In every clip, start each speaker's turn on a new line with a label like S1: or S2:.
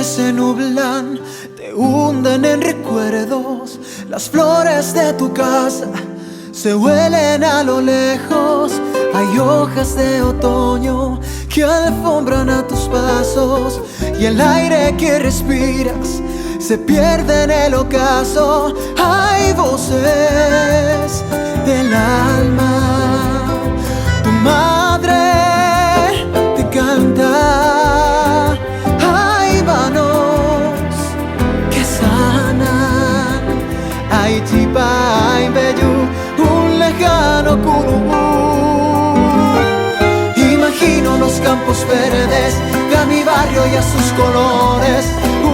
S1: se nublan, te hunden en recuerdos. Las flores de tu casa se huelen a lo lejos. Hay hojas de otoño que alfombran a tus pasos, y el aire que respiras se pierde en el ocaso. Hay voces del alma, tu madre te canta. Hay manos que sanan, hay chipa, hay bello, un lejano curubú. Imagino los campos verdes de mi barrio y a sus colores.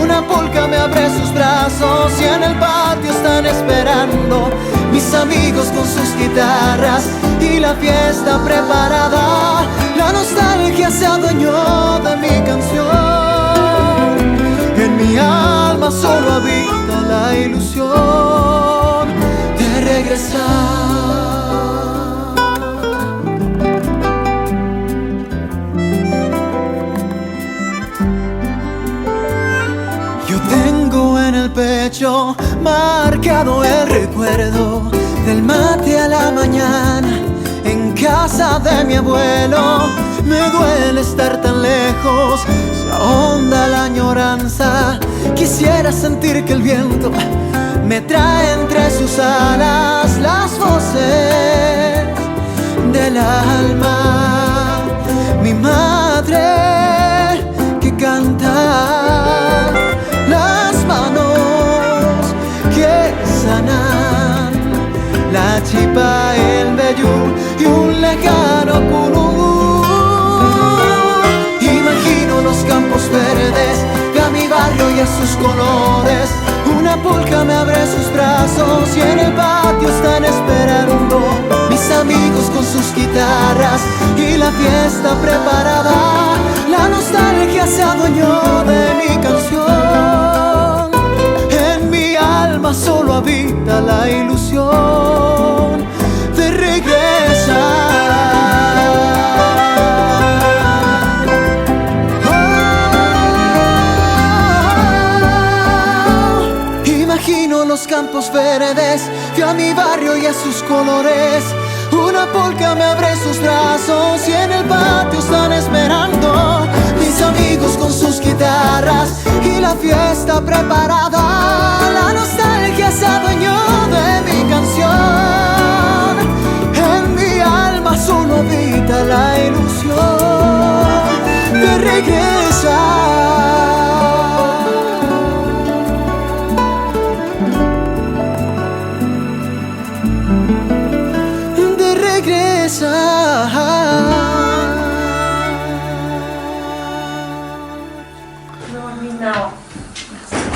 S1: Una polca me abre sus brazos y en el patio están esperando mis amigos con sus guitarras y la fiesta preparada. La nostalgia se adueñó de mi canción. En mi alma solo habita la ilusión de regresar. Tengo en el pecho marcado el recuerdo del mate a la mañana en casa de mi abuelo. Me duele estar tan lejos, se ahonda la añoranza. Quisiera sentir que el viento me trae entre sus alas las voces del alma. Mi madre que canta, las manos que sanan, la chipa, el vellú y un lejano curú. Imagino los campos verdes de a mi barrio y a sus colores. Una polca me abre sus brazos y en el patio están esperando mis amigos con sus guitarras y la fiesta preparada. La nostalgia se adueñó de mi canción. En mi alma solo habita la ilusión de regresar. Imagino los campos verdes de a mi barrio y a sus colores. Una polca me abre sus brazos y en el patio están esperando mis amigos con sus guitarras y la fiesta preparada. La nostalgia se adueñó de mi canción. En mi alma solo habita la ilusión de regresar.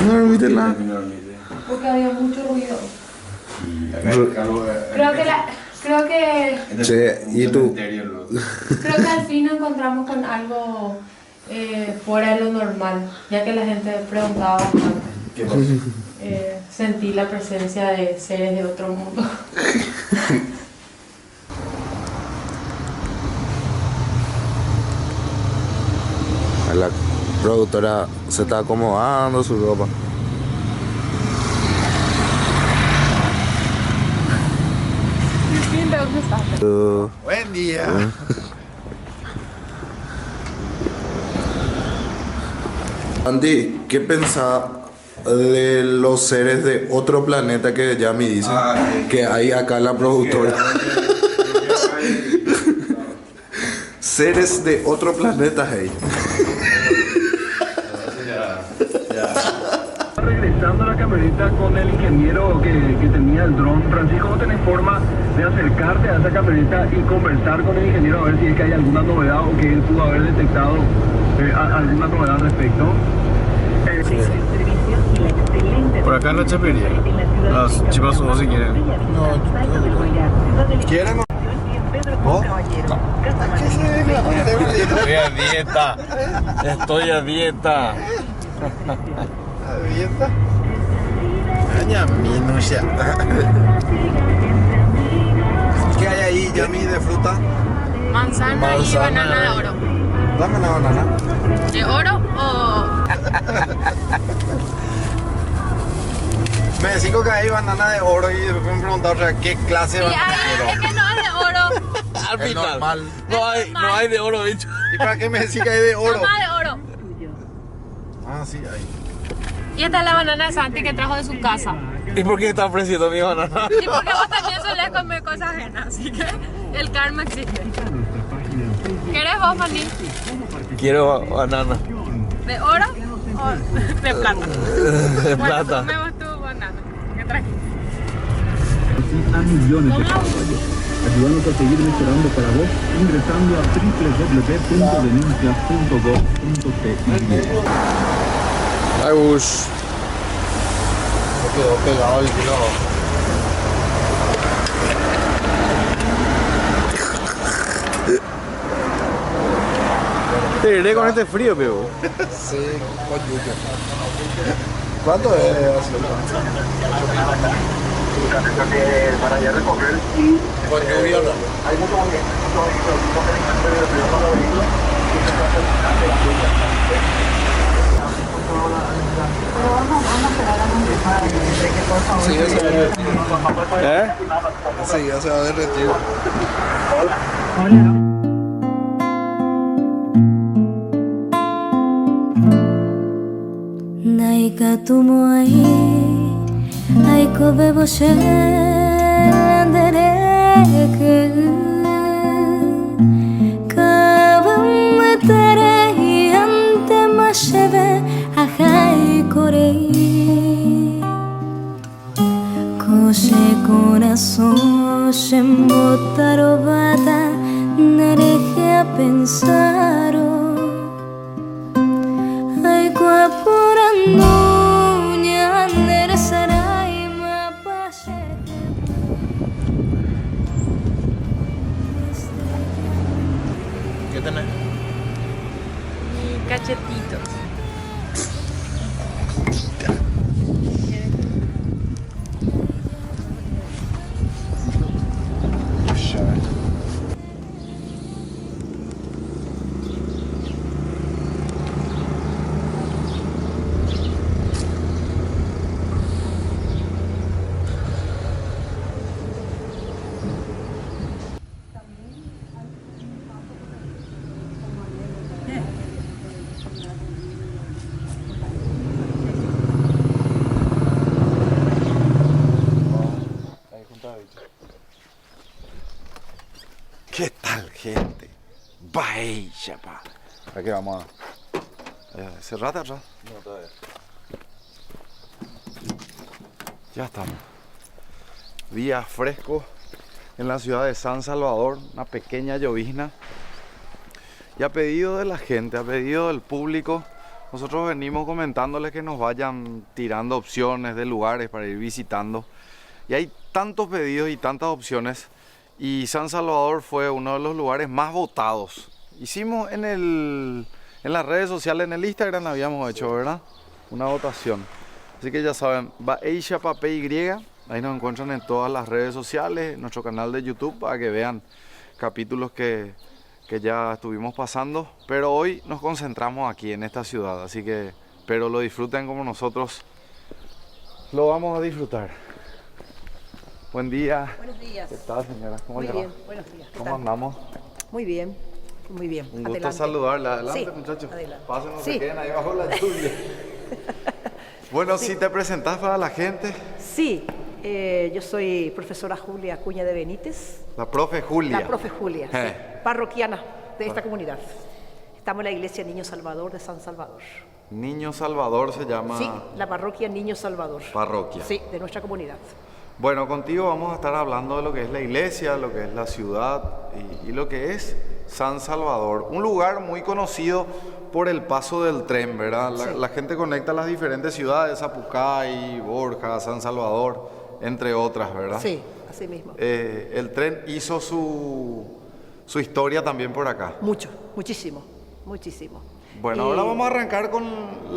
S2: No dormiste nada.
S3: Porque había mucho ruido. Creo que
S2: Sí, ¿y tú?
S3: creo que al fin nos encontramos con algo fuera de lo normal, ya que la gente preguntaba bastante.
S4: ¿Qué pasó?
S3: Sentí la presencia de seres de otro mundo.
S2: La productora se está acomodando su ropa.
S4: Buen día.
S2: Andy, ¿qué pensás de los seres de otro planeta que ya me dicen que hay acá en la productora? Seres de otro planeta, hey.
S5: Regresando a la camioneta con el ingeniero que tenía el dron, Francisco, ¿no tenés forma de acercarte a esa camioneta y conversar con el ingeniero a ver si es que hay alguna novedad o que él pudo haber detectado alguna novedad al respecto?
S4: Por acá en la chapería. Las chivas o si quieren. No, ¿quieren? ¿Vos? Estoy a dieta. Estoy a dieta. ¿A dieta? Aña minucia. ¿Qué hay ahí, Yami, de fruta?
S3: Manzana y banana de oro.
S4: Dame la banana.
S3: ¿De oro o...?
S6: Me decís que hay banana de oro y después me preguntaron otra vez qué clase de
S3: Sí,
S6: banana
S3: ahí
S6: de oro.
S3: es que no es de oro.
S4: Al
S2: Es
S4: final.
S2: normal.
S4: No hay de oro, bicho.
S6: ¿Y para qué me decís que hay de oro?
S3: Nomás de oro.
S6: Ah, sí, hay.
S3: Y esta es la banana de Santi que trajo de su casa.
S4: ¿Y por qué está ofreciendo mi banana?
S3: Y porque vos también solés comer cosas ajenas, así que el karma existe. ¿Querés vos, Fanny?
S4: Quiero banana.
S3: ¿De oro o de plata?
S4: De
S3: Bueno,
S4: plata.
S3: comemos tu banana. ¿Qué traje?
S5: A millones de paraguayos. Ayúdanos a seguir mejorando para vos ingresando a www.denuncias.gov.pi.
S4: Ay, Bush.
S2: Me quedó pegado el kilo.
S4: Te iré con este frío, pero.
S2: Sí, con lluvia. ¿Cuánto es?
S5: Para ya recoger.
S2: Con lluvia no. Sí, ya se va a derretir.
S4: ¿Eh?
S2: Sí, ya se va a derretir.
S7: Naika tumoai aiko beboshe andereke kavam tere ante masheve ahai korei koshe corazón shembotaro bata nereje a pensaro ay guapurando ñandere sarai mapashe
S2: ¿Qué tenés?
S3: Y cachetitos.
S6: ¿Qué tal, gente? Vaya, pa. ¿Para qué vamos a...? ¿Cerrate atrás?
S2: No, todavía.
S6: Ya estamos. Día fresco en la ciudad de San Salvador, una pequeña llovizna. Y a pedido de la gente, a pedido del público, nosotros venimos comentándoles que nos vayan tirando opciones de lugares para ir visitando. Y hay tantos pedidos y tantas opciones. Y San Salvador fue uno de los lugares más votados. Hicimos en las redes sociales, en el Instagram habíamos hecho, ¿verdad? Una votación. Así que ya saben, Baeisha Papey Y, ahí nos encuentran en todas las redes sociales, en nuestro canal de YouTube, para que vean capítulos que ya estuvimos pasando. Pero hoy nos concentramos aquí en esta ciudad, así que espero lo disfruten como nosotros lo vamos a disfrutar. Buen día.
S8: Buenos días.
S6: ¿Qué tal, señora? ¿Cómo
S8: Muy
S6: le va?
S8: bien, buenos días. ¿Qué
S6: ¿Cómo
S8: tal?
S6: andamos?
S8: Muy bien, muy bien.
S6: Un gusto
S8: Adelante.
S6: saludarla. Adelante,
S8: Sí,
S6: muchachos.
S8: adelante.
S6: Pasen, no
S8: Sí.
S6: se queden ahí bajo la lluvia. Bueno, si te presentás para la gente,
S8: Sí, yo soy profesora Julia Acuña de Benítez,
S6: la profe Julia.
S8: la profe Julia, sí, parroquiana de esta comunidad. Estamos en la iglesia Niño Salvador de San Salvador.
S6: Niño Salvador se llama
S8: Sí, la parroquia Niño Salvador.
S6: parroquia.
S8: Sí, de nuestra comunidad.
S6: Bueno, contigo vamos a estar hablando de lo que es la iglesia, lo que es la ciudad y lo que es San Salvador. Un lugar muy conocido por el paso del tren, ¿verdad? La gente conecta las diferentes ciudades, Zapucay, Borja, San Salvador, entre otras, ¿verdad?
S8: Sí, así mismo.
S6: El tren hizo su historia también por acá.
S8: Mucho, muchísimo, muchísimo.
S6: Bueno,
S8: Y-
S6: ahora vamos a arrancar con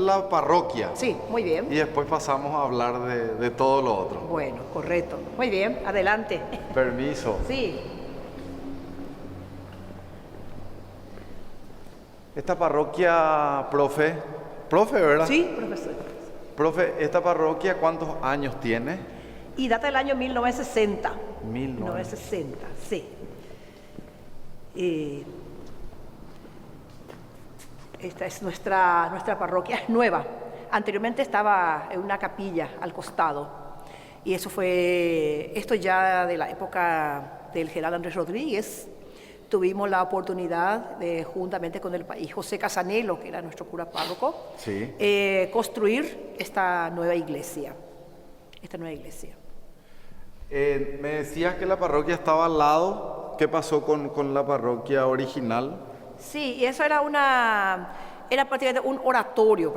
S6: la parroquia.
S8: Sí, muy bien.
S6: Y después pasamos a hablar de todo lo otro.
S8: Bueno, correcto. Muy bien, adelante.
S6: Permiso.
S8: Sí,
S6: Esta parroquia, profe, Profe, ¿verdad?
S8: Sí, profesor.
S6: Profe, ¿esta parroquia cuántos años tiene?
S8: Y data del año 1960.
S6: 1960.
S8: 1960, sí. Esta es nuestra parroquia, es nueva. Anteriormente estaba en una capilla al costado. Y esto ya de la época del general Andrés Rodríguez. Tuvimos la oportunidad de, juntamente con el país José Casanelo, que era nuestro cura párroco,
S6: Sí.
S8: construir esta nueva iglesia.
S6: Me decías que la parroquia estaba al lado. ¿Qué pasó con la parroquia original?
S8: Sí, y eso era prácticamente un oratorio,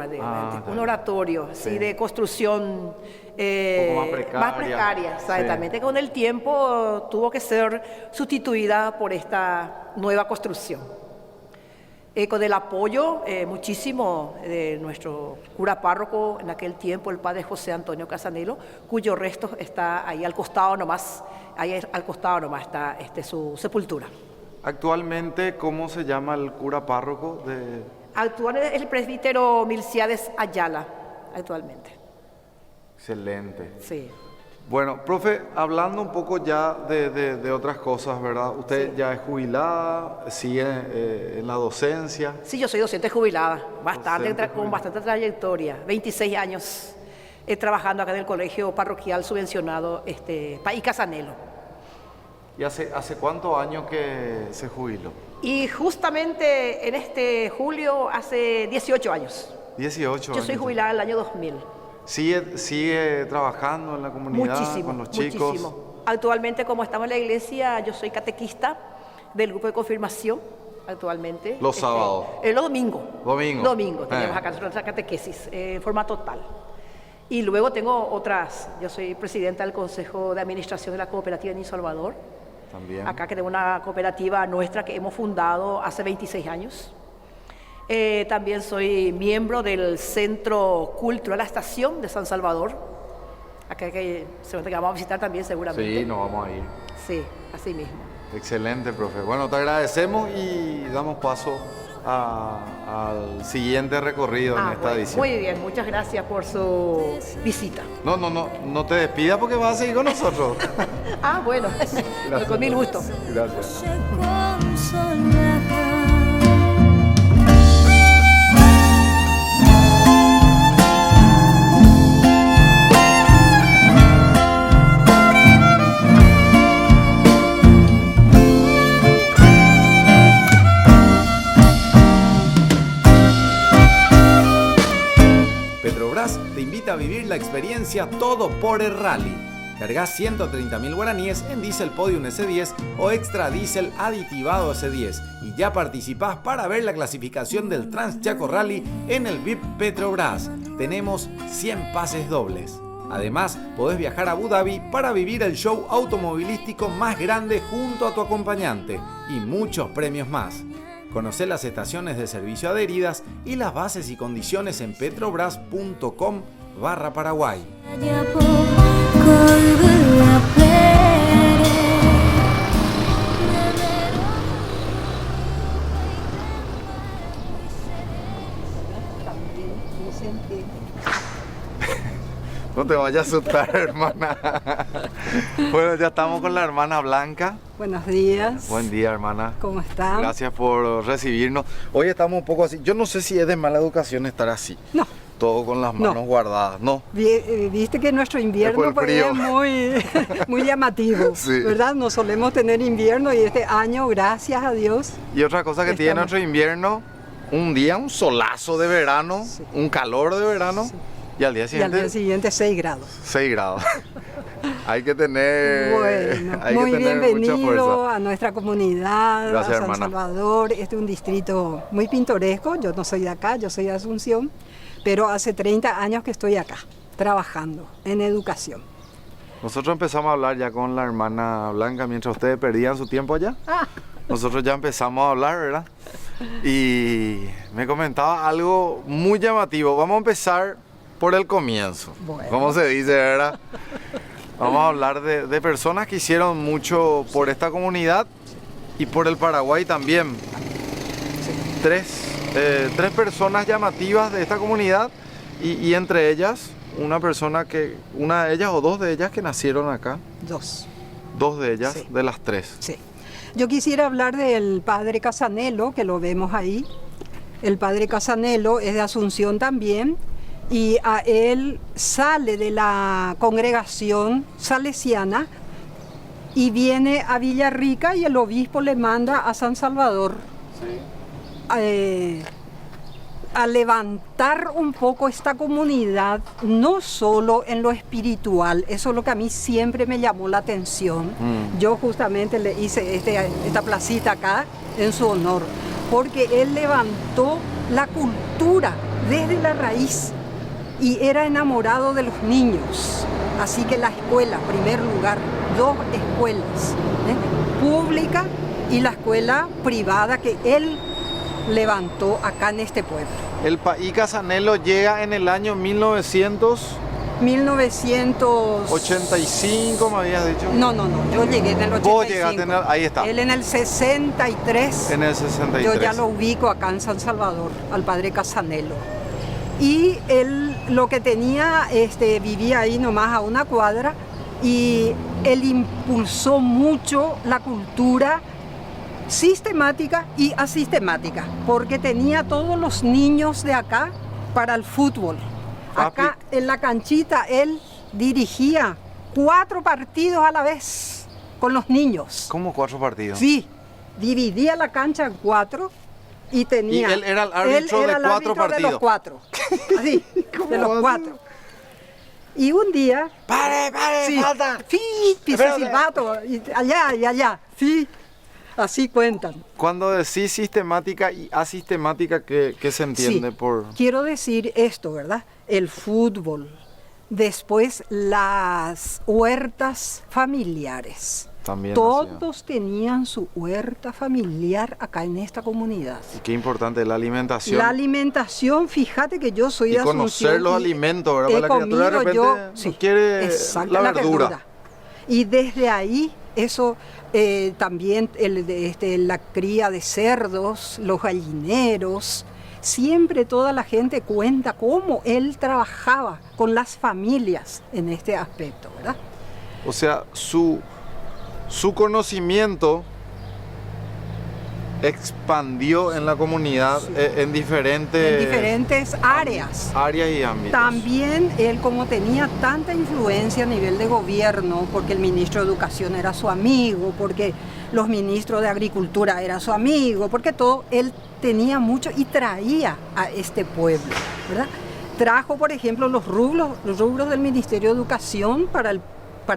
S8: un oratorio,
S6: Sí.
S8: de construcción
S6: poco más precaria.
S8: exactamente.
S6: Sí.
S8: Con el tiempo tuvo que ser sustituida por esta nueva construcción. Con el apoyo muchísimo de nuestro cura párroco en aquel tiempo, el padre José Antonio Casanelo, cuyo resto está ahí al costado nomás, está su sepultura.
S6: Actualmente, ¿cómo se llama el cura párroco de...?
S8: Actualmente es el presbítero Milciades Ayala, actualmente.
S6: Excelente.
S8: Sí.
S6: Bueno, profe, hablando un poco ya de otras cosas, ¿verdad? Usted
S8: Sí.
S6: ya es jubilada, sigue en la docencia.
S8: Sí, yo soy docente jubilada,
S6: Docente
S8: con bastante trayectoria, 26 años trabajando acá en el colegio parroquial subvencionado País Casanelo.
S6: ¿Y hace cuántos años que se jubiló?
S8: Y justamente en este julio hace 18 años.
S6: 18 años.
S8: Yo soy jubilada en el año 2000.
S6: ¿Sigue trabajando en la comunidad
S8: Muchísimo,
S6: con los chicos?
S8: muchísimo. Actualmente, como estamos en la iglesia, yo soy catequista del grupo de confirmación, actualmente.
S6: Los sábados.
S8: Los domingos.
S6: Domingo.
S8: Tenemos acá nuestra catequesis en forma total. Y luego tengo yo soy presidenta del Consejo de Administración de la Cooperativa Niño Salvador.
S6: También.
S8: Acá que tenemos una cooperativa nuestra que hemos fundado hace 26 años. También soy miembro del Centro Cultural La Estación de San Salvador. Acá que vamos a visitar también seguramente.
S6: Sí, nos vamos a ir.
S8: Sí, así mismo.
S6: Excelente, profe. Bueno, te agradecemos y damos paso al siguiente recorrido en esta
S8: Bueno,
S6: edición.
S8: muy bien, muchas gracias por su visita.
S6: No te despidas porque vas a seguir con nosotros.
S8: Bueno, con mil gusto.
S6: Gracias.
S9: Petrobras te invita a vivir la experiencia Todo por el Rally. Cargas 130.000 guaraníes en Diesel Podium S10 o Extra Diesel aditivado S10 y ya participás para ver la clasificación del Transchaco Rally en el VIP Petrobras. Tenemos 100 pases dobles. Además, podés viajar a Abu Dhabi para vivir el show automovilístico más grande junto a tu acompañante y muchos premios más. Conocé las estaciones de servicio adheridas y las bases y condiciones en petrobras.com/Paraguay.
S6: No te vayas a asustar, hermana. Bueno, ya estamos con la hermana Blanca.
S10: Buenos días.
S6: Buen día, hermana.
S10: ¿Cómo está?
S6: Gracias por recibirnos. Hoy estamos un poco así. Yo no sé si es de mala educación estar así.
S10: No.
S6: Todo con las manos guardadas, ¿no?
S10: Viste que nuestro invierno
S6: Es por el
S10: es muy llamativo,
S6: Sí.
S10: ¿verdad? No solemos tener invierno y este año, gracias a Dios.
S6: Y otra cosa que tiene
S10: Estamos-
S6: nuestro invierno, un día un solazo de verano,
S10: Sí.
S6: un calor de verano, y al día
S10: Y al
S6: siguiente
S10: día siguiente 6 grados.
S6: 6 grados. Hay que tener,
S10: Bueno,
S6: hay
S10: muy
S6: que tener mucha
S10: bienvenido
S6: fuerza.
S10: a nuestra comunidad,
S6: Gracias,
S10: a San
S6: hermana.
S10: Salvador. Este es un distrito muy pintoresco. Yo no soy de acá, yo soy de Asunción, pero hace 30 años que estoy acá, trabajando en educación.
S6: Nosotros empezamos a hablar ya con la hermana Blanca mientras ustedes perdían su tiempo allá. Nosotros ya empezamos a hablar, ¿verdad? Y me comentaba algo muy llamativo. Vamos a empezar por el comienzo.
S10: Bueno.
S6: ¿Cómo se dice, verdad? Vamos a hablar de personas que hicieron mucho por esta comunidad y por el Paraguay también. 3 tres personas llamativas de esta comunidad y entre ellas una de ellas o dos de ellas que nacieron acá. Dos de ellas, sí. De las tres.
S10: Sí. Yo quisiera hablar del padre Casanelo, que lo vemos ahí. El padre Casanelo es de Asunción también, y a él sale de la congregación salesiana y viene a Villarrica y el obispo le manda a San Salvador. Sí. A levantar un poco esta comunidad, no solo en lo espiritual, eso es lo que a mí siempre me llamó la atención. Yo justamente le hice esta placita acá en su honor, porque él levantó la cultura desde la raíz y era enamorado de los niños. Así que la escuela, en primer lugar, 2 escuelas, pública y la escuela privada que él levantó acá en este pueblo.
S6: El país Casanelo llega en el año 1985, me habías dicho.
S10: No, yo llegué en el 85.
S6: Vos llegaste ahí está.
S10: Él en el 63.
S6: En el 63.
S10: Yo ya lo ubico acá en San Salvador, al padre Casanelo. Y él lo que tenía, vivía ahí nomás a una cuadra, y él impulsó mucho la cultura sistemática y asistemática, porque tenía todos los niños de acá para el fútbol. Acá en la canchita él dirigía 4 partidos a la vez con los niños.
S6: ¿Cómo 4 partidos?
S10: Sí, dividía la cancha en 4 y tenía...
S6: Y él era el árbitro de 4 partidos.
S10: De los 4, así, de los 4. Y un día...
S6: ¡Pare,
S10: sí,
S6: falta!
S10: Sí, pisó silbato, allá, sí. Así cuentan.
S6: Cuando decís sistemática y asistemática, ¿qué se entiende por...?
S10: Quiero decir esto, ¿verdad? El fútbol. Después las huertas familiares.
S6: También
S10: todos tenían su huerta familiar acá en esta comunidad.
S6: Y qué importante, la alimentación.
S10: La alimentación, fíjate que yo soy de Asunción. Y
S6: conocer los alimentos, ¿verdad? Para la criatura de repente no quiere la verdura.
S10: Y desde ahí, eso... también la cría de cerdos, los gallineros, siempre toda la gente cuenta cómo él trabajaba con las familias en este aspecto, ¿verdad?
S6: O sea, su conocimiento expandió en la comunidad, sí. en diferentes
S10: áreas.
S6: Áreas y ámbitos.
S10: También él, como tenía tanta influencia a nivel de gobierno, porque el ministro de Educación era su amigo, porque los ministros de Agricultura eran su amigo, porque todo, él tenía mucho y traía a este pueblo, ¿verdad? Trajo, por ejemplo, los rubros del Ministerio de Educación para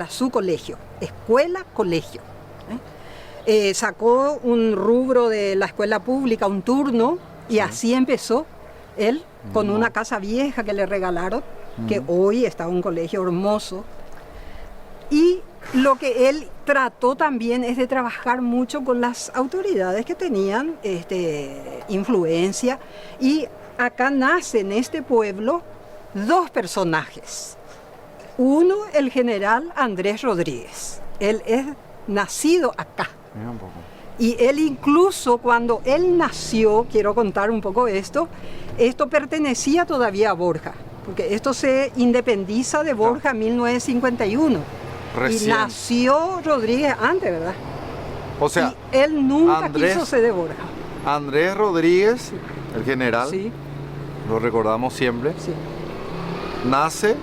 S10: su colegio, escuela, colegio. Sacó un rubro de la escuela pública, un turno, y así empezó él con una casa vieja que le regalaron, que hoy está un colegio hermoso. Y lo que él trató también es de trabajar mucho con las autoridades que tenían influencia, y acá nace en este pueblo 2 personajes. Uno, el general Andrés Rodríguez. Él es nacido acá. Y él incluso cuando él nació, quiero contar un poco esto pertenecía todavía a Borja, porque esto se independiza de Borja en 1951.
S6: Recién.
S10: Y nació Rodríguez antes, ¿verdad?
S6: O sea,
S10: y él nunca quiso ser de Borja.
S6: Andrés Rodríguez,
S10: sí.
S6: El general,
S10: sí.
S6: Lo recordamos siempre,
S10: sí.
S6: Nace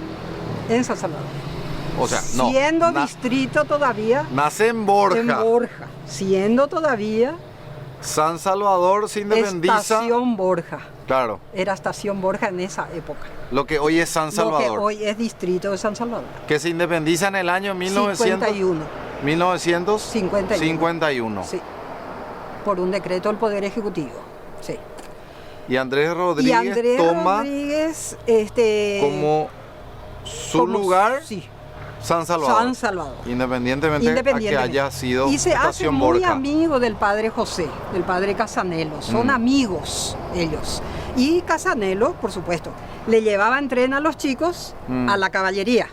S10: en San Salvador.
S6: O sea,
S10: siendo distrito todavía.
S6: Nace en Borja.
S10: En Borja. Siendo todavía.
S6: San Salvador se independiza.
S10: Estación Borja.
S6: Claro.
S10: Era Estación Borja en esa época.
S6: Lo que hoy es San Salvador.
S10: Lo que hoy es distrito de San Salvador.
S6: Que se independiza en el año 1951. 1951.
S10: Sí. Por un decreto del Poder Ejecutivo. Sí.
S6: Y Andrés Rodríguez toma como su lugar.
S10: Sí.
S6: San Salvador.
S10: San Salvador.
S6: Independientemente a que haya sido
S10: y se hace muy
S6: Borja.
S10: amigo del padre José, del padre Casanelo. Son amigos ellos. Y Casanelo, por supuesto, le llevaba en tren a los chicos a la caballería.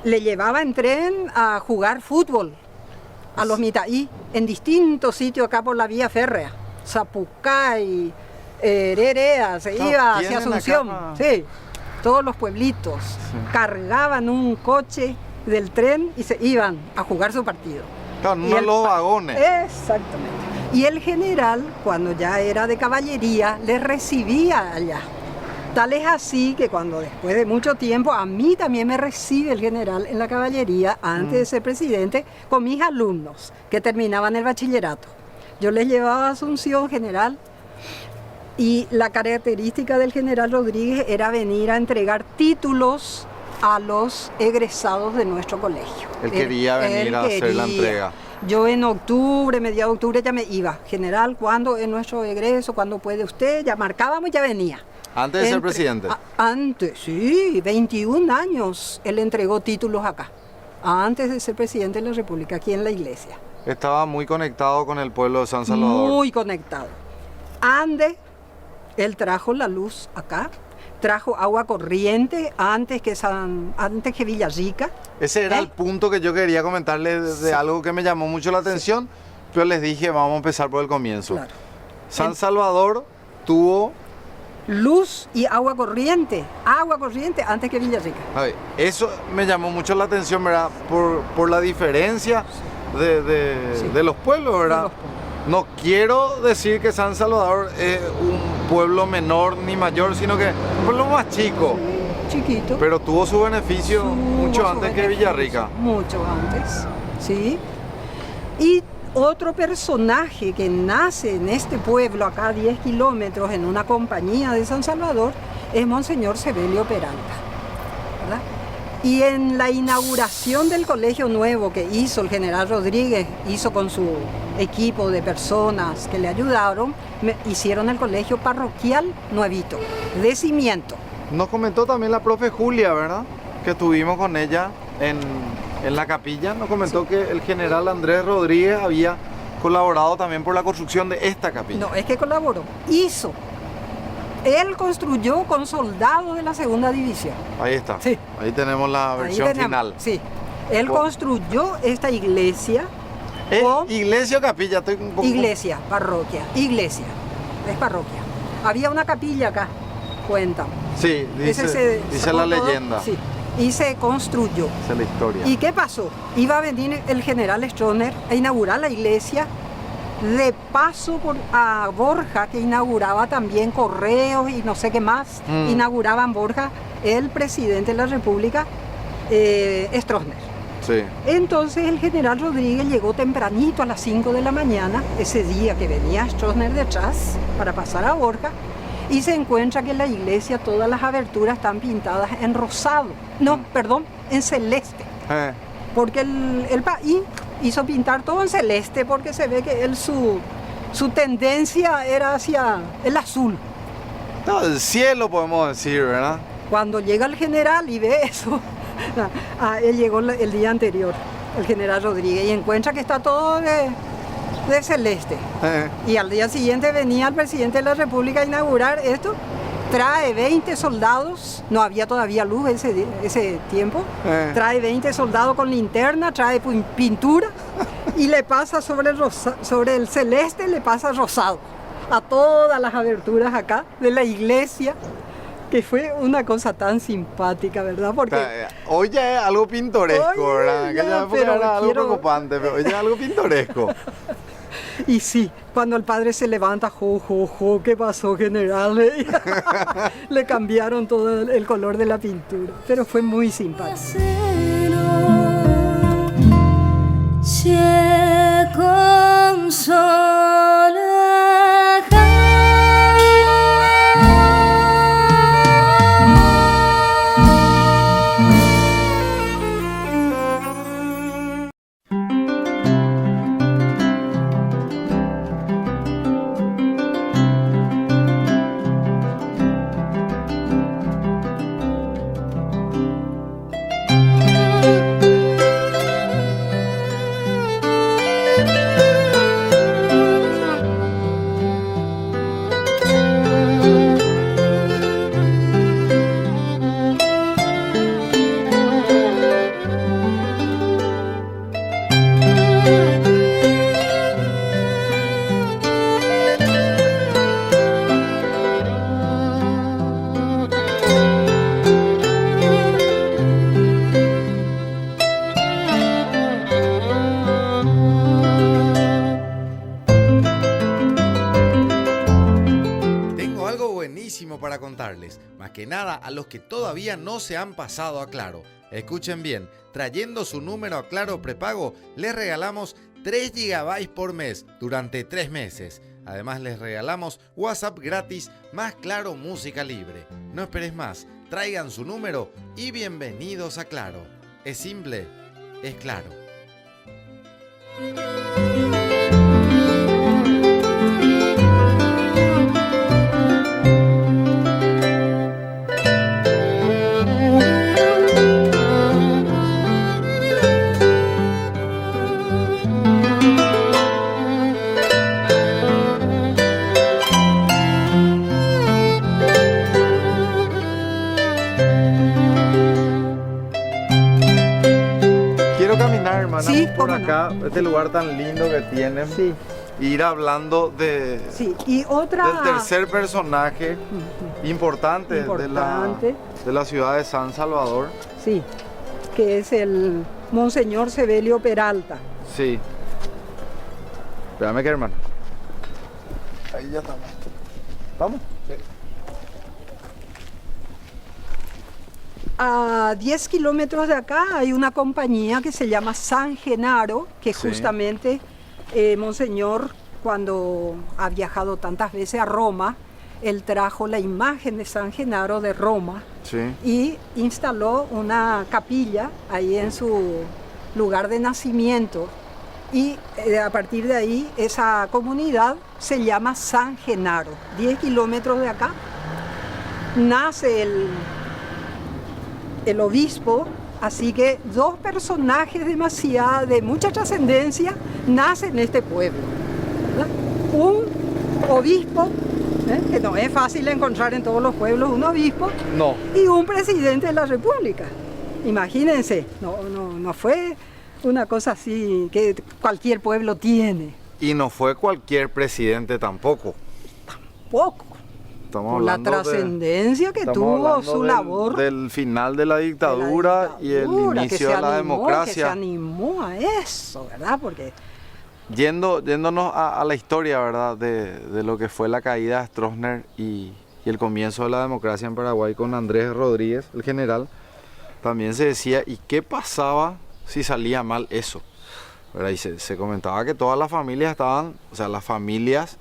S10: Le llevaba en tren a jugar fútbol a los mitaí en distintos sitios acá por la vía férrea. Zapucay, Herea, se iba hacia
S6: tienen
S10: Asunción,
S6: acá,
S10: sí, todos los pueblitos cargaban un coche del tren y se iban a jugar su partido.
S6: Claro,
S10: Y
S6: no
S10: el
S6: los vagones.
S10: Exactamente. Y el general, cuando ya era de caballería, les recibía allá. Tal es así que cuando después de mucho tiempo, a mí también me recibe el general en la caballería, antes de ser presidente, con mis alumnos que terminaban el bachillerato. Yo les llevaba a Asunción, general, y la característica del general Rodríguez era venir a entregar títulos a los egresados de nuestro colegio.
S6: Él quería venir a hacer la entrega.
S10: Yo en octubre, mediados de octubre ya me iba. General, ¿cuándo es nuestro egreso? ¿Cuándo puede usted? Ya marcábamos y ya venía.
S6: Antes de ser presidente.
S10: Antes, sí, 21 años él entregó títulos acá. Antes de ser presidente de la República, aquí en la iglesia.
S6: Estaba muy conectado con el pueblo de San Salvador.
S10: Muy conectado. Ande, él trajo la luz acá. Trajo agua corriente antes que Villarrica.
S6: Ese era el punto que yo quería comentarles de algo que me llamó mucho la atención, pero les dije, vamos a empezar por el comienzo.
S10: Claro.
S6: San Salvador tuvo
S10: luz y agua corriente antes que Villarrica.
S6: Eso me llamó mucho la atención, ¿verdad? Por la diferencia de los pueblos, ¿verdad? No quiero decir que San Salvador es un pueblo menor ni mayor, sino que un pueblo más chico.
S10: Sí, chiquito.
S6: Pero tuvo su beneficio mucho antes que Villarrica.
S10: Mucho antes, sí. Y otro personaje que nace en este pueblo, acá a 10 kilómetros, en una compañía de San Salvador, es Monseñor Sebelio Peralta, ¿verdad? Y en la inauguración del colegio nuevo que hizo el general Rodríguez, hizo con su equipo de personas que le ayudaron, hicieron el colegio parroquial nuevito, de cimiento.
S6: Nos comentó también la profe Julia, ¿verdad? Que estuvimos con ella en la capilla. Nos comentó que el general Andrés Rodríguez había colaborado también por la construcción de esta capilla.
S10: No, es que colaboró, hizo. Él construyó con soldados de la segunda división.
S6: Ahí está.
S10: Sí.
S6: Ahí tenemos la versión final.
S10: Sí. Él construyó esta iglesia.
S6: ¿Iglesia o capilla? Estoy un poco...
S10: Iglesia, parroquia. Iglesia. Es parroquia. Había una capilla acá, cuentan.
S6: Sí, dice la leyenda.
S10: Sí. Y se construyó.
S6: Esa es la historia.
S10: ¿Y qué pasó? Iba a venir el general Stroessner a inaugurar la iglesia. De paso a Borja, que inauguraba también Correos y no sé qué más, inauguraban Borja, el presidente de la República, Stroessner.
S6: Sí.
S10: Entonces el general Rodríguez llegó tempranito a las 5 de la mañana, ese día que venía Stroessner detrás para pasar a Borja, y se encuentra que en la iglesia todas las aberturas están pintadas en rosado, en celeste. Porque el país hizo pintar todo en celeste porque se ve que él su tendencia era hacia el azul.
S6: No, el cielo podemos decir, ¿verdad?
S10: Cuando llega el general y ve eso, él llegó el día anterior, el general Rodríguez, y encuentra que está todo de celeste. Y al día siguiente venía el presidente de la República a inaugurar esto. Trae 20 soldados, no había todavía luz ese tiempo, trae 20 soldados con linterna, trae pintura y le pasa sobre el celeste, le pasa rosado a todas las aberturas acá de la iglesia, que fue una cosa tan simpática, ¿verdad? Porque
S6: hoy ya es algo pintoresco, ¿verdad? Que ya era algo preocupante, pero hoy ya es algo pintoresco.
S10: Y sí, cuando el padre se levanta, ¿qué pasó, general? Le cambiaron todo el color de la pintura, pero fue muy simpático.
S9: contarles, más que nada a los que todavía no se han pasado a Claro. Escuchen bien, trayendo su número a Claro prepago, les regalamos 3 GB por mes durante 3 meses. Además les regalamos WhatsApp gratis más Claro Música Libre. No esperes más, traigan su número y bienvenidos a Claro. Es simple, es claro.
S6: Sí, por acá, este lugar tan lindo que tienen.
S10: Sí.
S6: Ir hablando de,
S10: sí. Y otra...
S6: del tercer personaje importante. De la ciudad de San Salvador.
S10: Sí, que es el Monseñor Sebelio Peralta.
S6: Sí. Espérame que hermano. Ahí ya estamos. ¿Vamos? Sí.
S10: A 10 kilómetros de acá hay una compañía que se llama San Genaro, que
S6: sí.
S10: Justamente Monseñor, cuando ha viajado tantas veces a Roma, él trajo la imagen de San Genaro de Roma
S6: sí.
S10: Y instaló una capilla ahí en su lugar de nacimiento. Y a partir de ahí esa comunidad se llama San Genaro. 10 kilómetros de acá nace el obispo, así que 2 personajes de mucha trascendencia nacen en este pueblo, ¿verdad? Un obispo, que no es fácil encontrar en todos los pueblos un obispo,
S6: no.
S10: Y un presidente de la República. Imagínense, no fue una cosa así que cualquier pueblo tiene.
S6: Y no fue cualquier presidente tampoco.
S10: Tampoco. Por la trascendencia que tuvo su labor.
S6: Del final de la dictadura y el inicio de la democracia.
S10: Que se animó a eso, ¿verdad? Porque...
S6: Yéndonos a la historia, ¿verdad? De lo que fue la caída de Stroessner y el comienzo de la democracia en Paraguay con Andrés Rodríguez, el general, también se decía, ¿y qué pasaba si salía mal eso? ¿Verdad? Y se comentaba que todas las familias estaban, o sea, las familias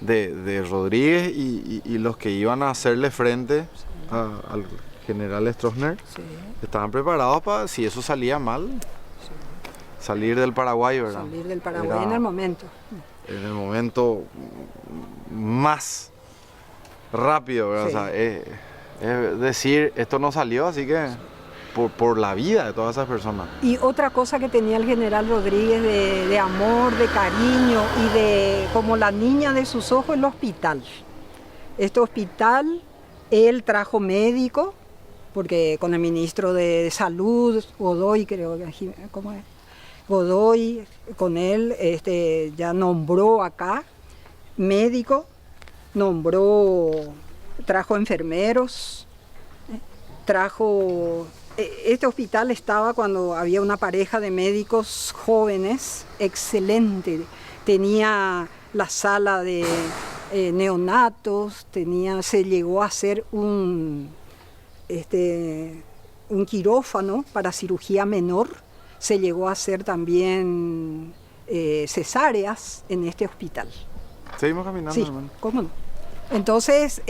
S6: de Rodríguez y los que iban a hacerle frente al general Stroessner, sí. Estaban preparados para, si eso salía mal, sí. Salir del Paraguay, ¿verdad?
S10: Salir del Paraguay en el momento.
S6: En el momento más rápido, ¿verdad? Sí. O sea, es decir, esto no salió, así que por la vida de todas esas personas.
S10: Y otra cosa que tenía el general Rodríguez de amor, de cariño y de como la niña de sus ojos, el hospital. Este hospital, él trajo médico, porque con el ministro de Salud, Godoy, creo que, ¿cómo es? Godoy, con él ya nombró acá médico, trajo enfermeros, trajo... Este hospital estaba cuando había una pareja de médicos jóvenes, excelente. Tenía la sala de neonatos, se llegó a hacer un quirófano para cirugía menor, se llegó a hacer también cesáreas en este hospital.
S6: Seguimos caminando,
S10: sí,
S6: hermano.
S10: ¿Cómo no? Entonces,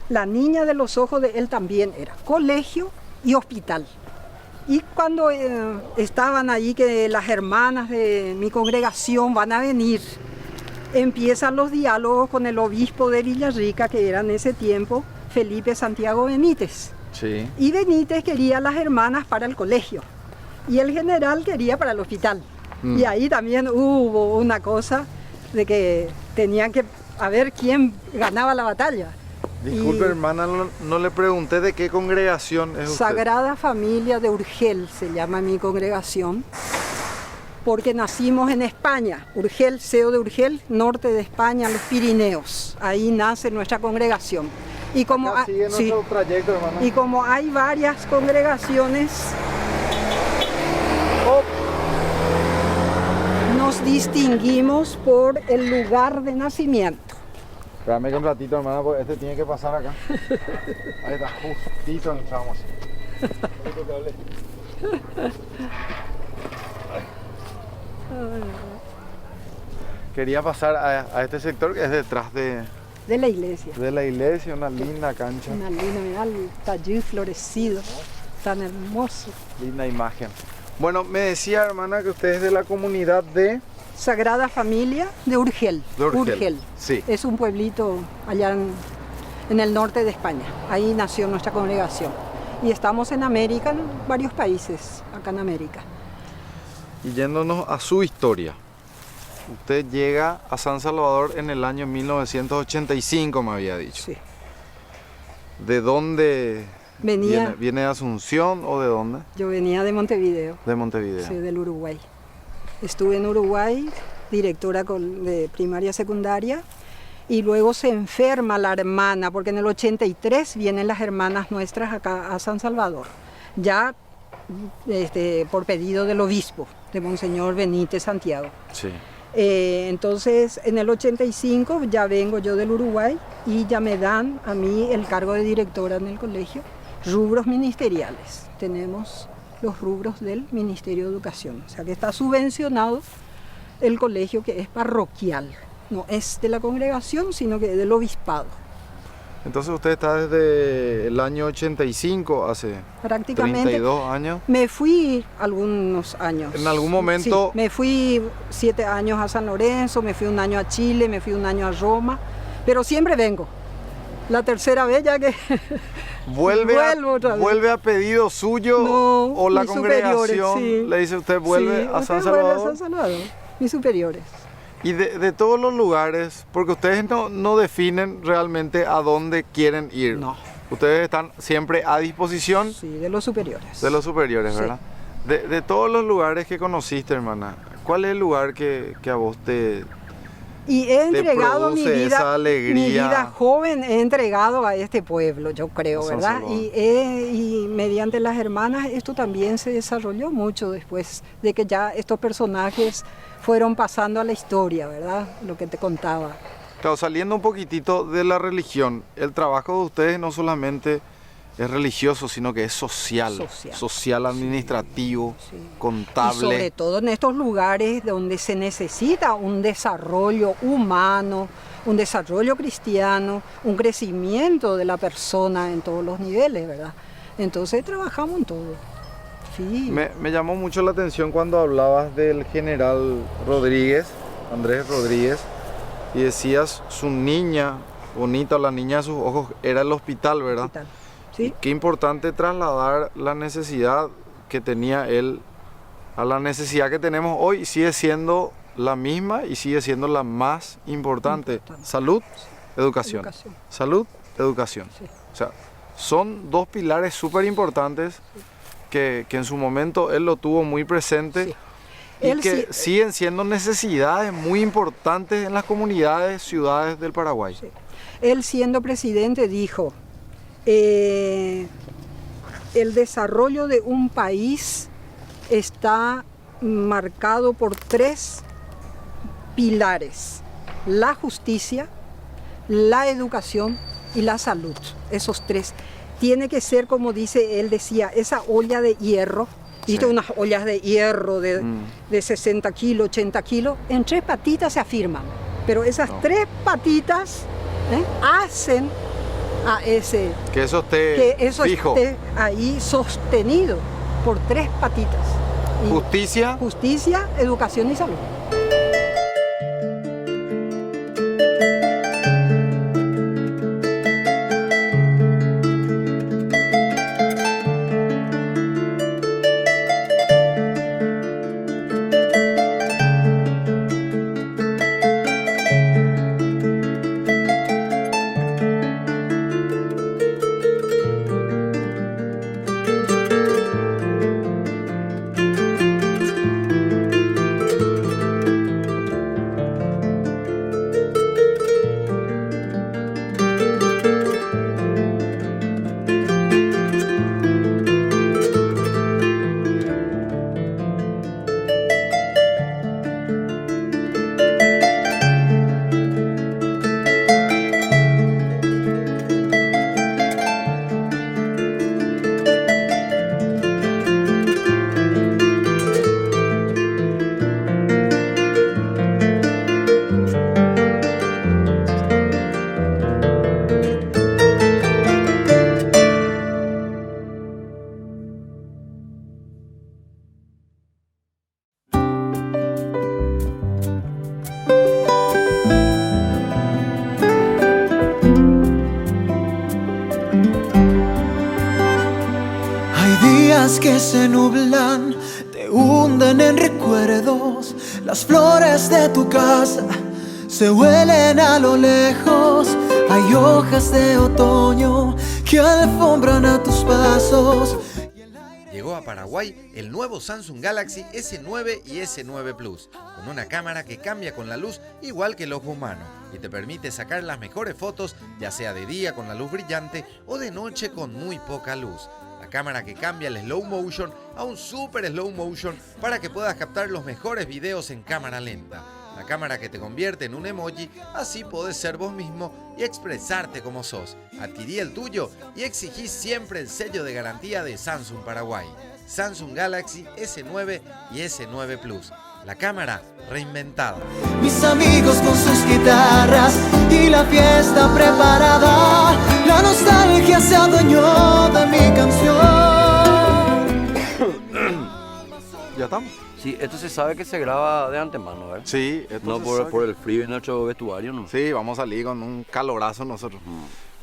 S10: la niña de los ojos de él también era colegio y hospital. Y cuando estaban allí, que las hermanas de mi congregación van a venir, empiezan los diálogos con el obispo de Villarrica, que era en ese tiempo Felipe Santiago Benítez.
S6: Sí.
S10: Y Benítez quería a las hermanas para el colegio y el general quería para el hospital. Y ahí también hubo una cosa de que tenían que a ver quién ganaba la batalla.
S6: Disculpe, hermana, no le pregunté de qué congregación es usted.
S10: Sagrada Familia de Urgel se llama mi congregación, porque nacimos en España, Urgel, Seo de Urgel, norte de España, los Pirineos. Ahí nace nuestra congregación. Y como,
S6: sí, trayecto, hermana.
S10: Y como hay varias congregaciones, nos distinguimos por el lugar de nacimiento.
S6: Espérame un ratito, hermana, porque este tiene que pasar acá. Ahí está, justito entramos. Quería pasar a este sector que es detrás de
S10: la iglesia.
S6: De la iglesia, una linda cancha.
S10: Una linda, mirá el tallí florecido, tan hermoso.
S6: Linda imagen. Bueno, me decía, hermana, que usted es de la comunidad de...
S10: Sagrada Familia de Urgel.
S6: De Urgel. Sí.
S10: Es un pueblito allá en el norte de España. Ahí nació nuestra congregación. Y estamos en América, en varios países, acá en América.
S6: Y yéndonos a su historia. Usted llega a San Salvador en el año 1985, me había dicho.
S10: Sí.
S6: ¿De dónde
S10: venía?
S6: ¿Viene de Asunción o de dónde?
S10: Yo venía de Montevideo.
S6: De Montevideo.
S10: Sí, del Uruguay. Estuve en Uruguay, directora de primaria secundaria, y luego se enferma la hermana, porque en el 83 vienen las hermanas nuestras acá a San Salvador, ya por pedido del obispo, de Monseñor Benítez Santiago.
S6: Sí.
S10: Entonces, en el 85 ya vengo yo del Uruguay y ya me dan a mí el cargo de directora en el colegio, rubros ministeriales. Tenemos los rubros del Ministerio de Educación, o sea que está subvencionado el colegio, que es parroquial, no es de la congregación, sino que es del obispado.
S6: Entonces usted está desde el año 85, hace
S10: prácticamente
S6: 32 años.
S10: Me fui algunos años.
S6: En algún momento...
S10: Sí, me fui 7 años a San Lorenzo, me fui un año a Chile, me fui un año a Roma, pero siempre vengo. La tercera vez ya que...
S6: ¿Vuelve a pedido suyo o la congregación sí. Le dice usted vuelve a San Salvador?
S10: Vuelve a San Salvador, mis superiores.
S6: Y de todos los lugares, porque ustedes no definen realmente a dónde quieren ir.
S10: No.
S6: Ustedes están siempre a disposición.
S10: Sí, de los superiores.
S6: De los superiores,
S10: sí.
S6: ¿verdad? De todos los lugares que conociste, hermana, ¿cuál es el lugar que a vos te...
S10: Y he entregado mi
S6: vida
S10: joven, he entregado a este pueblo, yo creo, ¿verdad? Y mediante las hermanas esto también se desarrolló mucho después de que ya estos personajes fueron pasando a la historia, ¿verdad? Lo que te contaba.
S6: Claro, saliendo un poquitito de la religión, el trabajo de ustedes no solamente es religioso, sino que es social, administrativo,
S10: sí.
S6: Contable.
S10: Y sobre todo en estos lugares donde se necesita un desarrollo humano, un desarrollo cristiano, un crecimiento de la persona en todos los niveles, ¿verdad? Entonces trabajamos en todo. Sí.
S6: Me llamó mucho la atención cuando hablabas del general Rodríguez, Andrés Rodríguez, y decías su niña, bonita, la niña de sus ojos, era el hospital, ¿verdad?
S10: Hospital. ¿Sí?
S6: Qué importante trasladar la necesidad que tenía él a la necesidad que tenemos hoy. Sigue siendo la misma y sigue siendo la más importante. Salud, educación. Salud, educación.
S10: Sí.
S6: O sea, son dos pilares súper importantes que en su momento él lo tuvo muy presente.
S10: Sí.
S6: Y que siguen siendo necesidades muy importantes en las comunidades, ciudades del Paraguay.
S10: Sí. Él, siendo presidente, dijo: el desarrollo de un país está marcado por 3 pilares: la justicia, la educación y la salud. Esos 3. Tiene que ser, como él decía, esa olla de hierro. ¿Viste? Sí. Unas ollas de hierro de 60 kilos, 80 kilos, en 3 patitas se afirman. Pero esas 3 patitas hacen a ese...
S6: Que eso esté fijo.
S10: Esté ahí sostenido por 3 patitas. Y justicia, educación y salud.
S1: se nublan, te hunden en recuerdos. Las flores de tu casa se huelen a lo lejos. Hay hojas de otoño que alfombran a tus pasos.
S11: Llegó a Paraguay el nuevo Samsung Galaxy S9 y S9 Plus, con una cámara que cambia con la luz igual que el ojo humano y te permite sacar las mejores fotos, ya sea de día con la luz brillante o de noche con muy poca luz. La cámara que cambia el slow motion a un super slow motion para que puedas captar los mejores videos en cámara lenta. La cámara que te convierte en un emoji, así podés ser vos mismo y expresarte como sos. Adquirí el tuyo y exigí siempre el sello de garantía de Samsung Paraguay. Samsung Galaxy S9 y S9 Plus. La cámara reinventada.
S1: Mis amigos con sus guitarras y la fiesta preparada. La nostalgia se adueñó de mi canción.
S6: ¿Ya estamos?
S12: Sí, esto se sabe que se graba de antemano, ¿verdad?
S6: Sí, esto
S12: no
S6: se
S12: por el frío en nuestro vestuario, ¿no?
S6: Sí, vamos a salir con un calorazo nosotros.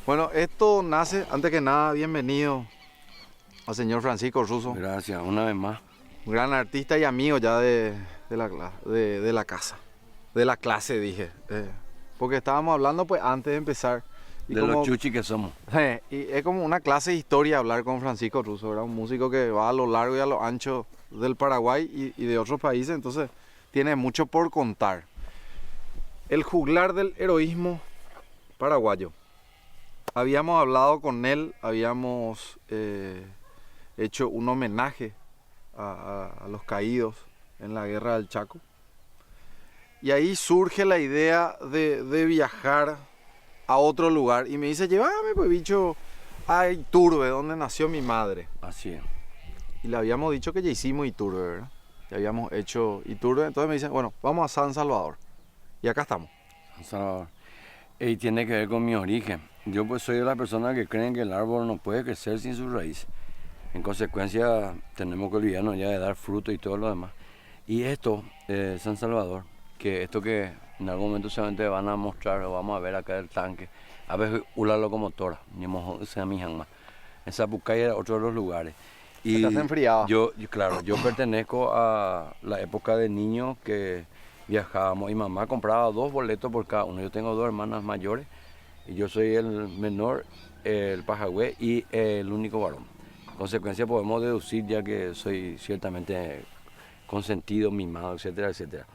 S6: Bueno, esto nace, antes que nada, bienvenido al señor Francisco Russo.
S12: Gracias, una vez más.
S6: Un gran artista y amigo ya de la casa, de la clase, dije. Porque estábamos hablando pues antes de empezar.
S12: Y de como, los chuchi que somos.
S6: Y es como una clase de historia hablar con Francisco Russo, ¿verdad? Un músico que va a lo largo y a lo ancho del Paraguay y de otros países, entonces tiene mucho por contar. El juglar del heroísmo paraguayo. Habíamos hablado con él, habíamos hecho un homenaje a los caídos en la guerra del Chaco. Y ahí surge la idea de viajar a otro lugar. Y me dice, llévame pues bicho a Iturbe, donde nació mi madre.
S12: Así es.
S6: Y le habíamos dicho que ya hicimos Iturbe, ¿verdad? Ya habíamos hecho Iturbe. Entonces me dicen, bueno, vamos a San Salvador. Y acá estamos.
S12: San Salvador. Y tiene que ver con mi origen. Yo pues soy de las personas que creen que el árbol no puede crecer sin sus raíces. En consecuencia, tenemos que olvidarnos ya de dar fruto y todo lo demás. Y esto, San Salvador, que esto que en algún momento seguramente van a mostrar o vamos a ver acá el tanque, a veces una locomotora, ni mojo sea mi jamás. En Zapucay era otro de los lugares. Y
S6: estás enfriado.
S12: Yo pertenezco a la época de niño que viajábamos y mamá compraba 2 boletos por cada uno. Yo tengo 2 hermanas mayores y yo soy el menor, el pajagüe y el único varón. En consecuencia podemos deducir ya que soy ciertamente consentido, mimado, etcétera, etcétera.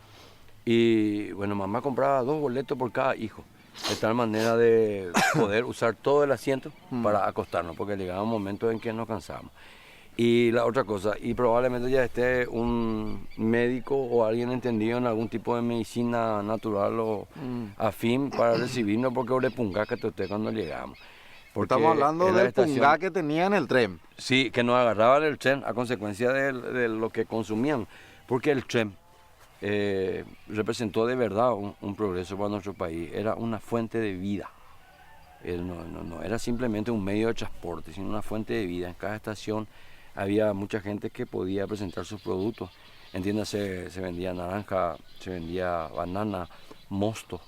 S12: Y bueno, mamá compraba 2 boletos por cada hijo, de tal manera de poder usar todo el asiento para acostarnos, porque llegaba un momento en que nos cansábamos. Y la otra cosa, y probablemente ya esté un médico o alguien entendido en algún tipo de medicina natural o afín para recibirnos, porque orepunga que usted cuando llegamos.
S6: Porque estamos hablando del pungá que tenía en el tren.
S12: Sí, que nos agarraban el tren a consecuencia de lo que consumían, porque el tren representó de verdad un progreso para nuestro país, era una fuente de vida. No era simplemente un medio de transporte, sino una fuente de vida. En cada estación había mucha gente que podía presentar sus productos. Entiéndase, se vendía naranja, se vendía banana, mosto.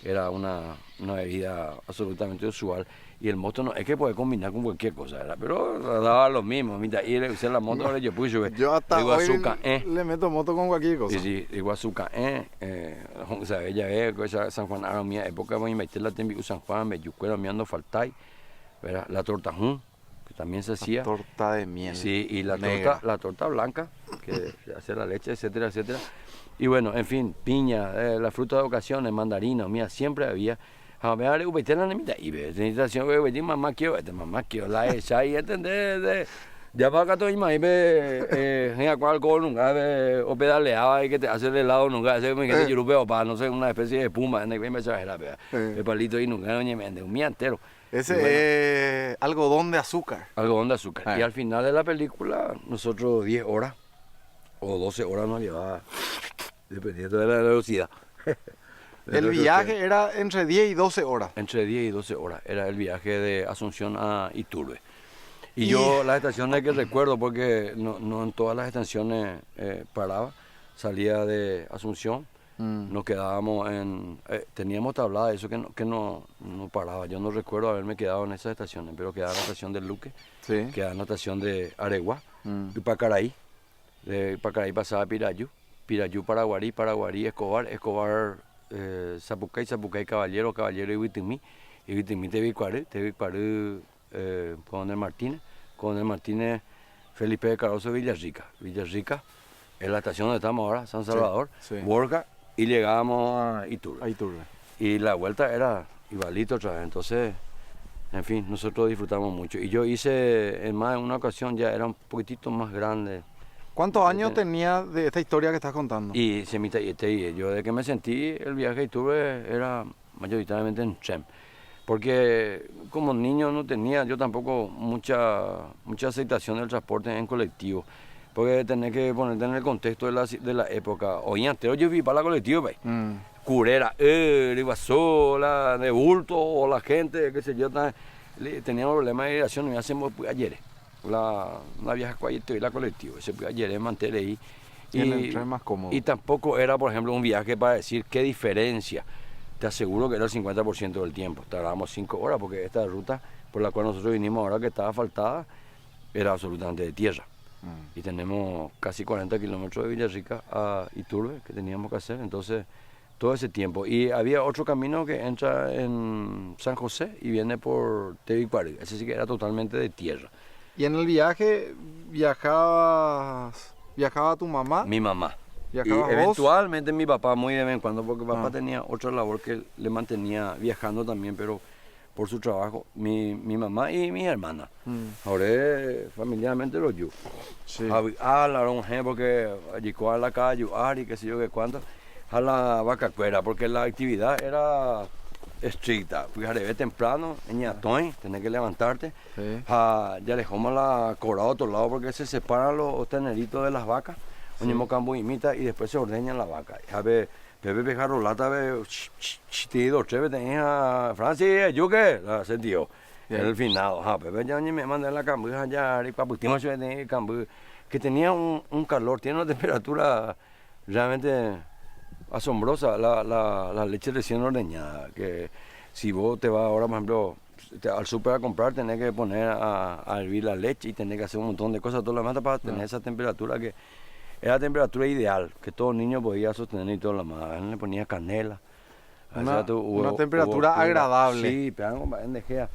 S12: Era una bebida absolutamente usual. Y el mosto no es que puede combinar con cualquier cosa, ¿verdad? Pero daba lo mismo. Mira, y le usé la moto, ahora yo puse.
S6: Yo hasta hoy
S12: azúcar,
S6: le meto moto con cualquier cosa.
S12: Sí, digo azúcar, o sea, ella ve que San Juan, a mi época, voy a meter la tembi San Juan, me yucuero, me ando faltay, ¿verdad? La torta que también se hacía.
S6: La torta de miel.
S12: Sí, y la torta blanca, que se hace la leche, etcétera, etcétera. Y bueno, en fin, piña, la fruta de ocasiones, mandarina, mira, siempre había. A ver, le ubité la nemita y ve, sensación que ve, mamá quiero, la esa y entender, ya para acá todo y más, ve, en cual alcohol nunca, ve, o pedaleaba y que te hace el helado nunca, ese me quedé churupeo para, no sé, una especie de espuma, en el que me exagera, el palito y nunca, oye, me ande un día entero.
S6: Ese es algodón de azúcar.
S12: Algodón de azúcar. Y al final de la película, nosotros 10 horas o 12 horas nos llevaba, dependiendo de la velocidad.
S6: El viaje era entre 10 y 12 horas.
S12: Entre 10 y 12 horas. Era el viaje de Asunción a Iturbe. Y yo las estaciones que recuerdo, porque no en todas las estaciones paraba, salía de Asunción, nos quedábamos teníamos tablada, eso que no paraba. Yo no recuerdo haberme quedado en esas estaciones, pero quedaba en la estación de Luque, quedaba en la estación de Areguá, y Pacaraí. De Pacaraí pasaba a Pirayú, Pirayú Paraguarí, Paraguarí Escobar, Escobar Zapucay, Zapucay Caballero, Caballero Ibitimí, Ibitimí Tebicuarú, Tebicuarú Coronel Martínez Felipe de Carozo Villarrica, Villarrica es la estación donde estamos ahora, San Salvador,
S6: Sí, sí.
S12: Borja, y llegábamos a Iturbe.
S6: A Iturbe.
S12: Y la vuelta era igualito otra vez, entonces, en fin, nosotros disfrutamos mucho. Y yo hice, en más de una ocasión ya era un poquitito más grande.
S6: ¿Cuántos años tenía de esta historia que estás contando?
S12: Y yo desde que me sentí el viaje a Iturbe era mayoritariamente en tren. Porque como niño no tenía yo tampoco mucha aceptación del transporte en colectivo. Porque tenés que ponerte en el contexto de la época. Hoy antes yo vi para la colectiva, curera, iba sola, de bulto, o la gente, qué sé yo, teníamos problemas de migración y hacemos ayer. La vieja cuayete y la colectiva, ese ayer mantener ahí.
S6: Y en el tren más cómodo.
S12: Y tampoco era, por ejemplo, un viaje para decir qué diferencia. Te aseguro que era el 50% del tiempo. Tardábamos 5 horas porque esta ruta por la cual nosotros vinimos ahora que estaba asfaltada era absolutamente de tierra. Y tenemos casi 40 kilómetros de Villarrica a Iturbe que teníamos que hacer. Entonces, todo ese tiempo. Y había otro camino que entra en San José y viene por Tebicuarú. Ese sí que era totalmente de tierra.
S6: ¿Y en el viaje viajaba tu mamá?
S12: Mi mamá. Y
S6: ¿Viajabas vos?
S12: eventualmente mi papá muy de vez en cuando, porque papá tenía otra labor que le mantenía viajando también, pero por su trabajo, mi mamá y mi hermana. Ahora familiarmente los yo.
S6: Sí.
S12: Porque llegó a la calle, y qué sé yo qué cuánto, a la vaca cuera, porque la actividad era estricta. Fíjate, temprano, en Ñatoy, tenés que levantarte.
S6: Sí.
S12: Ya dejamos la corada a otro lado porque se separan los teneritos de las vacas. Unimos campo y mitad y después se ordeñan la vaca. Pepe Pejarro Lata, Tido, Cheve, tenía Francis, yo qué, la sentió. En el finado, Pepe ya me mandé la cambu, allá, y paputimos de cambu, que tenía un calor, tiene una temperatura realmente asombrosa, la leche recién ordeñada, que si vos te vas ahora, por ejemplo, al súper a comprar, tenés que poner a hervir la leche y tenés que hacer un montón de cosas, todo lo demás para tener esa temperatura que era la temperatura ideal, que todo niño podía sostener y todo lo demás. A él le ponía canela.
S6: Una temperatura agradable.
S12: Sí, pero endejea.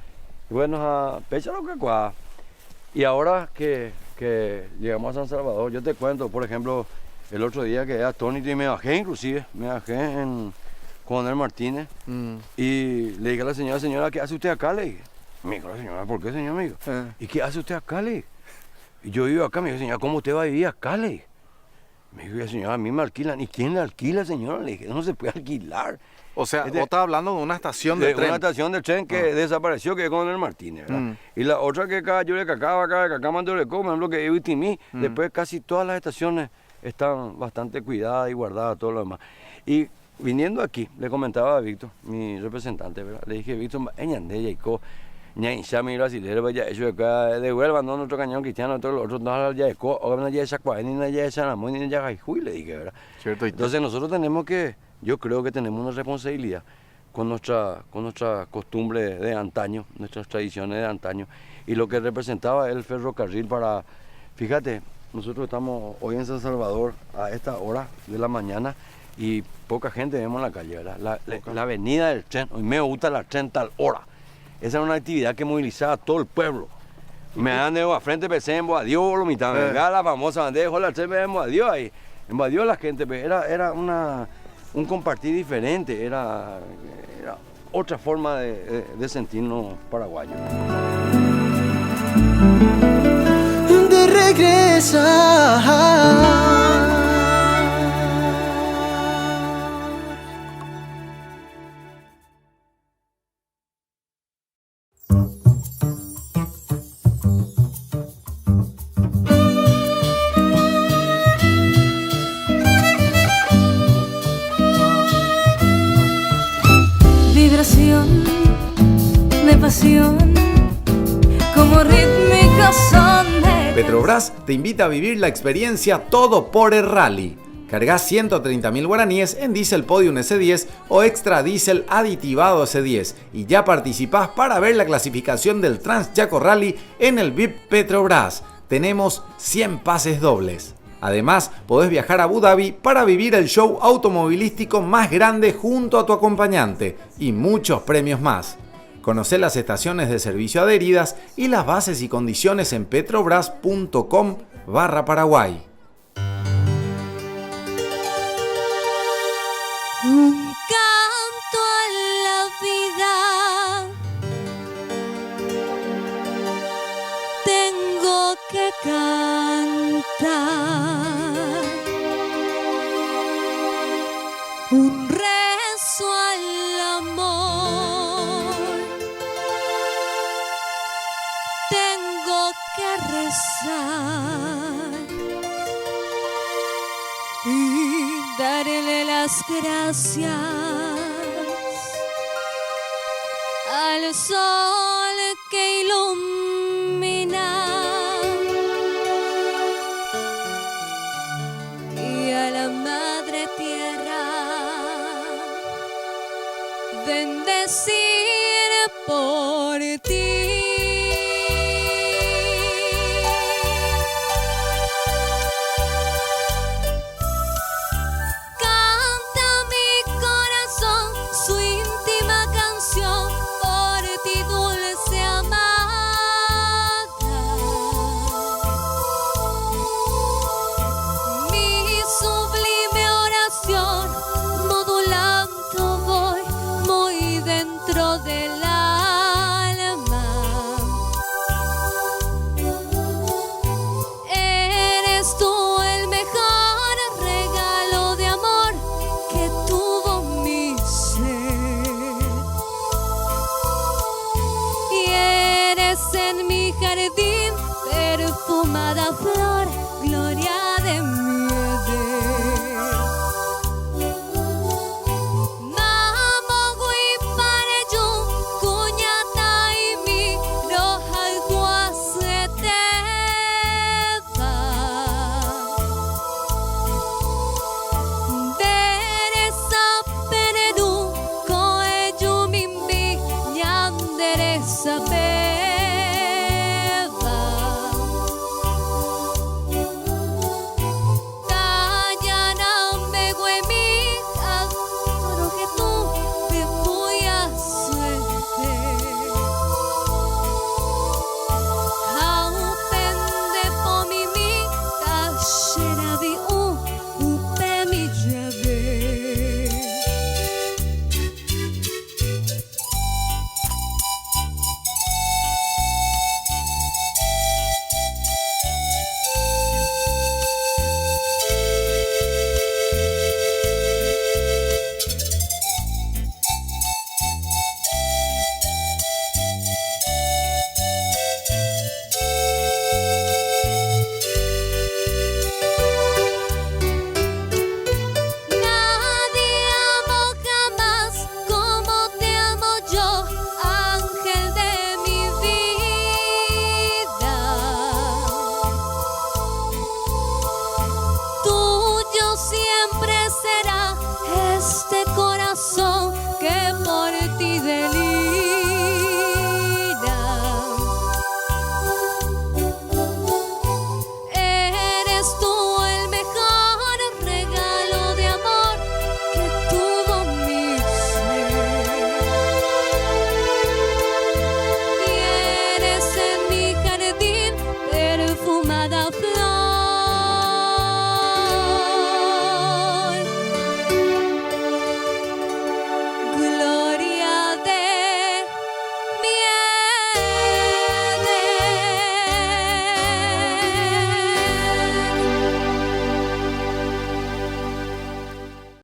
S12: Y bueno, a pecha lo que cuá. Y ahora que llegamos a San Salvador, yo te cuento, por ejemplo, el otro día que era atónito y me bajé en Coronel Martínez y le dije a la señora, ¿qué hace usted acá? Le dije, me dijo la señora, ¿por qué, señor amigo? ¿Y qué hace usted acá? Le dije, y yo vivo acá, me dijo, señora, ¿cómo usted va a vivir acá? Le dije, me dijo, señora, a mí me alquilan. ¿Y quién le alquila, señora? Le dije, no se puede alquilar.
S6: O sea, vos estás hablando de una estación de tren.
S12: Una estación de tren que desapareció, que es Coronel Martínez, ¿verdad? Y la otra que acá, yo le cacaba acá, Mandoreco, por ejemplo, que es Ibitimí. Después casi todas las estaciones están bastante cuidadas y guardadas, todo lo demás. Y viniendo aquí, le comentaba a Víctor, mi representante, ¿verdad? Le dije, Víctor, Ñainchami brasileño, vaya, eso acá devuelvan, no nuestro cañón cristiano, otros no ya de no ya de Chacuay, ni ya de Sanamón, ni ya de Juy, le dije, ¿verdad?
S6: Cierto.
S12: Entonces nosotros tenemos que, yo creo que tenemos una responsabilidad con nuestra costumbre de antaño, nuestras tradiciones de antaño, y lo que representaba el ferrocarril para, fíjate, nosotros estamos hoy en San Salvador a esta hora de la mañana y poca gente vemos en la calle, ¿verdad? La avenida del tren, hoy me gusta la tren tal hora. Esa era una actividad que movilizaba a todo el pueblo. Me dan de a frente, pensé en Boadío, lo mitad, la famosa bandeja, la tren, en Boadío ahí. En Boadío la gente, era un compartir diferente, era otra forma de sentirnos paraguayos.
S1: De regresar.
S7: Vibración de pasión, como rítmicos son de...
S9: Petrobras te invita a vivir la experiencia Todo por el Rally. Cargas 130.000 guaraníes en Diesel Podium S10 o Extra Diesel aditivado S10 y ya participás para ver la clasificación del Trans Chaco Rally en el VIP Petrobras. tenemos 100 pases dobles. Además, podés viajar a Abu Dhabi para vivir el show automovilístico más grande junto a tu acompañante y muchos premios más. Conocé las estaciones de servicio adheridas y las bases y condiciones en petrobras.com/Paraguay.
S7: Un canto a la vida tengo que cantar, un rezo al amor tengo que rezar y darle las gracias al sol que ilumina y a la madre tierra bendecir por